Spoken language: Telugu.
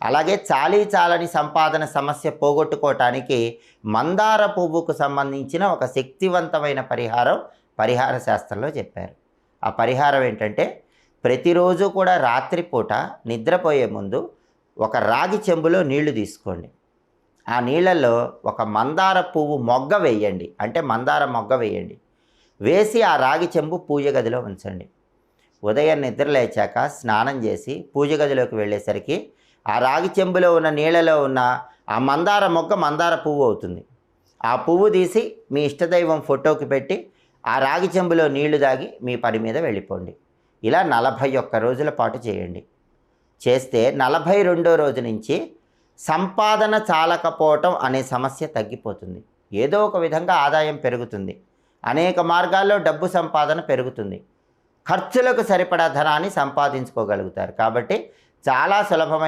అలాగే చాలీ చాలని సంపాదన సమస్య పోగొట్టుకోవటానికి మందార పువ్వుకు సంబంధించిన ఒక శక్తివంతమైన పరిహార శాస్త్రంలో చెప్పారు. ఆ పరిహారం ఏంటంటే, ప్రతిరోజు కూడా రాత్రిపూట నిద్రపోయే ముందు ఒక రాగి చెంబులో నీళ్లు తీసుకోండి. ఆ నీళ్ళల్లో ఒక మందార పువ్వు మొగ్గ వేయండి, అంటే మందార మొగ్గ వేయండి. వేసి ఆ రాగి చెంబు పూజ గదిలో ఉంచండి. ఉదయం నిద్ర లేచాక స్నానం చేసి పూజ గదిలోకి వెళ్ళేసరికి ఆ రాగి చెంబులో ఉన్న నీళ్ళలో ఉన్న ఆ మందార మొగ్గ మందార పువ్వు అవుతుంది. ఆ పువ్వు తీసి మీ ఇష్టదైవం ఫోటోకి పెట్టి ఆ రాగి చెంబులో నీళ్లు తాగి మీ పని మీద వెళ్ళిపోండి. ఇలా 41 రోజుల పాటు చేయండి. చేస్తే 42వ రోజు నుంచి సంపాదన చాలకపోవటం అనే సమస్య తగ్గిపోతుంది. ఏదో ఒక విధంగా ఆదాయం పెరుగుతుంది. అనేక మార్గాల్లో డబ్బు సంపాదన పెరుగుతుంది. ఖర్చులకు సరిపడా ధనాన్ని సంపాదించుకోగలుగుతారు. కాబట్టి చాలా సులభమైన